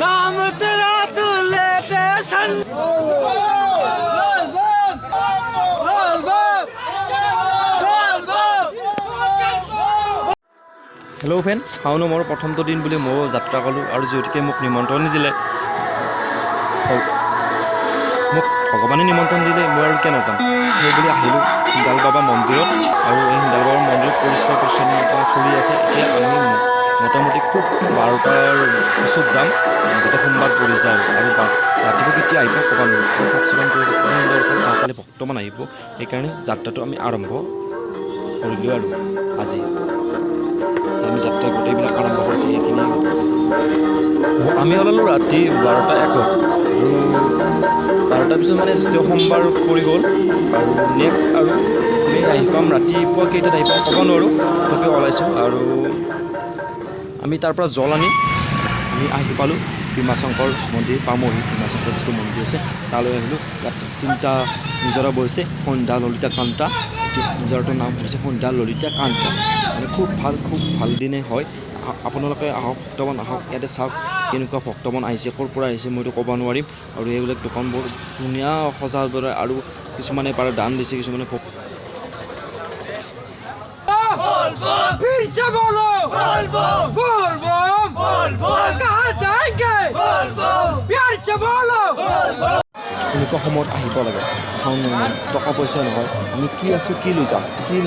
नाम तेरा तू लेते सन হেল্ল' ফ্ৰেণ্ড, শাওনৰ মোৰ প্ৰথমটো দিন বুলি ময়ো যাত্ৰা কৰিলোঁ আৰু যিহেতুকে মোক নিমন্ত্ৰণ দিলে, মোক ভগৱানে নিমন্ত্ৰণ দিলে মই আৰু কিয় নাযাম। সেইবুলি আহিলোঁ হিন্দাল বাবা মন্দিৰত। আৰু এই হিন্দাল বাবা মন্দিৰত পৰিষ্কাৰ পৰিচ্ছন্নতা চলি আছে। এতিয়া আমি মোটামুটি খুব 12টাৰ পিছত যাম, যাতে সোমবাৰ পৰি যায়। আৰু ৰাতিপুৱা কেতিয়া আহিব ক'ব নোৱাৰোঁ। চাফ চিকুণ কৰিছে সুন্দৰকৈ, অহাকালি ভক্তমান আহিব। সেইকাৰণে যাত্ৰাটো আমি আৰম্ভ কৰিলোঁ আৰু আজি আমি যাত্ৰা গোটেইবিলাক আৰম্ভ কৰিছোঁ। এইখিনি আমি ওলালোঁ ৰাতি 12টা 1 আৰু 12টাৰ পিছত মানে যিটো সোমবাৰ পৰি গ'ল। আৰু নেক্সট আৰু আমি আহি পাম ৰাতিপুৱা কেইটাত আহি পাম ক'ব নোৱাৰোঁ, তথাপিও ওলাইছোঁ। আৰু আমি তাৰ পৰা জল আনি আমি আহি পালোঁ ভীমাশংকৰ মন্দিৰ পামহি। ভীমাশংকৰ যিটো মন্দিৰ আছে তালৈ আহিলোঁ। ইয়াত 3টা নিজৰা বৈছে, সন্ধ্যা ললিতা কান্তা। নিজৰটোৰ নাম হৈছে সন্ধ্যা ললিতা কান্তা। মানে খুব ভাল দিনে হয়। আপোনালোকে আহক, ভক্তবান আহক, ইয়াতে চাওক কেনেকুৱা ভক্তবান আহিছে, ক'ৰ পৰা আহিছে মইতো ক'ব নোৱাৰিম। আৰু এইবিলাক দোকানবোৰ ধুনীয়া সজা দৰে, আৰু কিছুমানে পাৰে দান দিছে, কিছুমানে এনেকুৱা সময়ত আহিব লাগে। টকা পইচা নহয়, আমি কি আছোঁ, কি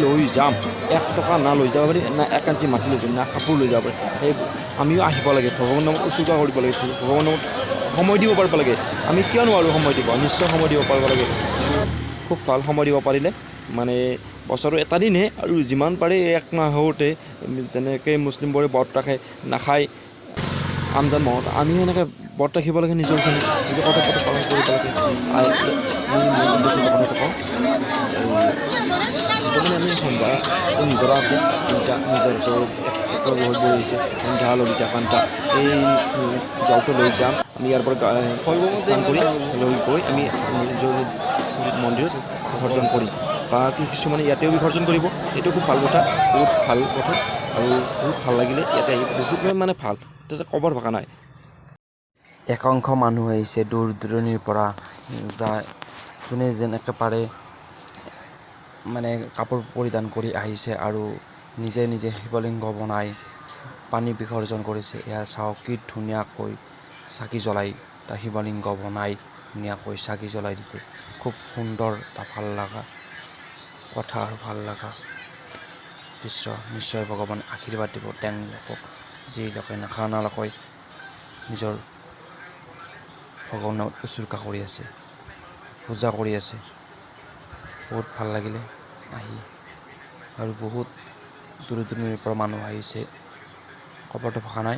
লৈ যাম, 1 টকা না লৈ যাব পাৰি, না 1 ইঞ্চি মাটি লৈ যাম, না কাপোৰ লৈ যাব পাৰি। সেই আমিও আহিব লাগে, ভগৱানৰ নামত উচৰ্গা কৰিব লাগে, ভগৱানৰ নামত সময় দিব পাৰিব লাগে। আমি কিয় নোৱাৰোঁ সময় দিব? নিশ্চয় সময় দিব পাৰিব লাগে। খুব ভাল সময় দিব পাৰিলে মানে বছৰৰ এটা দিনহে, আৰু যিমান পাৰে 1 মাহতে, যেনেকৈ মুছলিমবোৰে ব্ৰত ৰাখে, নাখায় ৰমজান মাহত, আমি সেনেকৈ ব্ৰত ৰাখিব লাগে। নিজৰ কৰ্তব্যটো পালন কৰিব লাগে। মোৰ উদ্দেশ্যটো কথাটো কওঁ, যিটো মানে আমি সন্ধ্যা নিজৰা আছে 3টা, নিজৰটো একলগ হৈ বৈ আহিছে সন্ধ্যা ললিতা কান্তা। এই জলটো লৈ যাম আমি ইয়াৰ পৰা স্নান কৰি লৈ গৈ আমি নিজৰ মন্দিৰত বিসৰ্জন কৰিম, বা কিছুমানে ইয়াতেও বিসৰ্জন কৰিব। এইটো খুব ভাল কথা, বহুত ভাল কথা। আৰু বহুত ভাল লাগিলে ইয়াতে আহি, বহুত মানে ভাল, তাতে ক'বৰ ভাষা নাই। একাংশ মানুহ আহিছে দূৰ দূৰণিৰ পৰা, যোনে যেনেকৈ পাৰে মানে কাপোৰ পৰিধান কৰি আহিছে, আৰু নিজে নিজে শিৱলিংগ বনাই পানী বিসৰ্জন কৰিছে। এয়া চাওক কি ধুনীয়াকৈ চাকি জ্বলাই, তাৰ শিৱলিংগ বনাই ধুনীয়াকৈ চাকি জ্বলাই দিছে। খুব সুন্দৰ এটা ভাল লগা কথা আৰু ভাল লগা দৃশ্য। নিশ্চয় ভগৱানে আশীৰ্বাদ দিব তেওঁলোকক, যিলোকে নাখানালকৈ নিজৰ ভগৱানক উচৰ্গা কৰি আছে, পূজা কৰি আছে। বহুত ভাল লাগিলে আহি, আৰু বহুত দূৰ দূৰণিৰ পৰা মানুহ আহিছে, ক'বতো ভাষা নাই।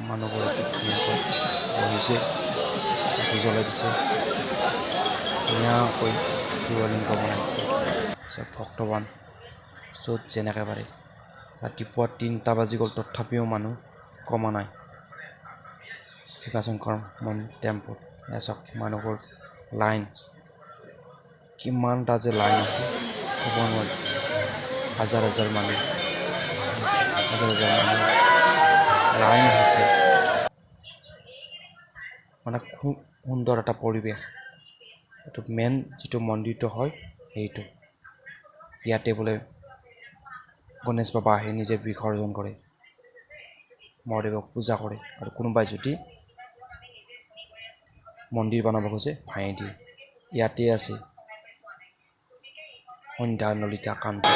মানুহবোৰে কি ধুনীয়াকৈ বহিছে, চাকি জ্বলাই দিছে, ধুনীয়াকৈ শিৱলিংগ বনাইছে। চব ভক্তবান য'ত যেনেকৈ পাৰে। ৰাতিপুৱা 3টা বাজি গ'ল, তথাপিও মানুহ কমা নাই ভীমাশংকৰ টেম্পোত। এয়া চাওক মানুহবোৰ লাইন, কিমানটা যে লাইন আছে ক'ব নোৱাৰি। হাজাৰ হাজাৰ মানুহ লাইন হৈছে। মানে খুব সুন্দৰ এটা পৰিৱেশ। এইটো মেইন যিটো মন্দিৰটো হয় সেইটো। ইয়াতে বোলে গণেশ বাবা আহি নিজে বিসৰ্জন কৰে, মহাদেৱক পূজা কৰে, আৰু কোনোবাই যদি মন্দিৰ বনাব খোজে ভাঙি দিয়ে। ইয়াতে আছে সন্ধ্যা ললিতা কান্তা,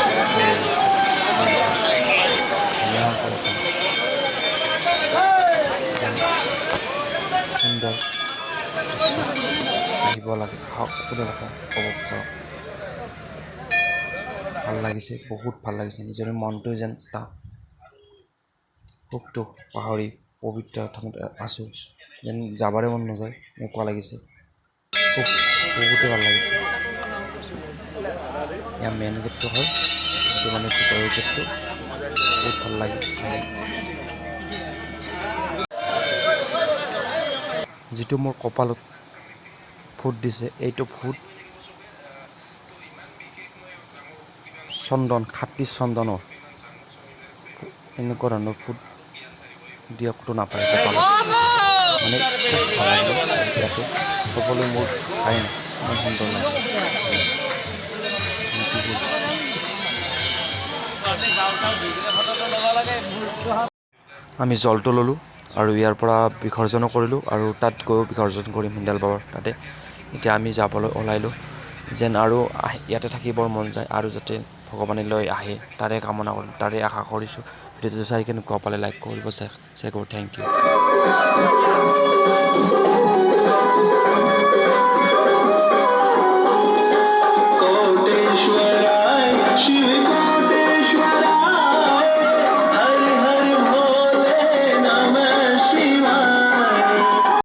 সুন্দৰ দৃশ্য। আহিব লাগে, আহক আপোনালোকে উপভোগ কৰক। ভাল লাগিছে, বহুত ভাল লাগিছে। নিজৰ মনটো যেন এটা সুখটো পাহৰি পবিত্ৰ ঠাইত আছোঁ যেন, যাবৰে মন নাযায় এনেকুৱা লাগিছে। বহুতে ভাল লাগিছে। ইয়াৰ মেইন গেটটো হয়, যিটো মানে ভিতৰৰ গেটটো, বহুত ভাল লাগে। যিটো মোৰ কপালত ফুট দিছে, এইটো ফুট চন্দন, খাটি চন্দনৰ এনেকুৱা ধৰণৰ ফুট দিয়া ক'তো নাপায় জাপানত মানে খুব ভাল লাগিল ইয়াতে সকলোৱে মোৰ চাই নাই ইমান সুন্দৰ লাগে আমি জলটো ল'লোঁ আৰু ইয়াৰ পৰা বিসৰ্জনো কৰিলোঁ আৰু তাত গৈও বিসৰ্জন কৰিম হিন্দাল বাবাৰ তাতে এতিয়া আমি যাবলৈ ওলাইলোঁ যেন আৰু ইয়াতে থাকিবৰ মন যায় আৰু যাতে ভগৱানে লৈ আহে তাৰে কামনা কৰিলোঁ তাৰে আশা কৰিছোঁ ভিডিঅ'টো চাই কেনেকুৱা পালে লাইক কৰিব শ্বেয়াৰ কৰিব থেংক ইউ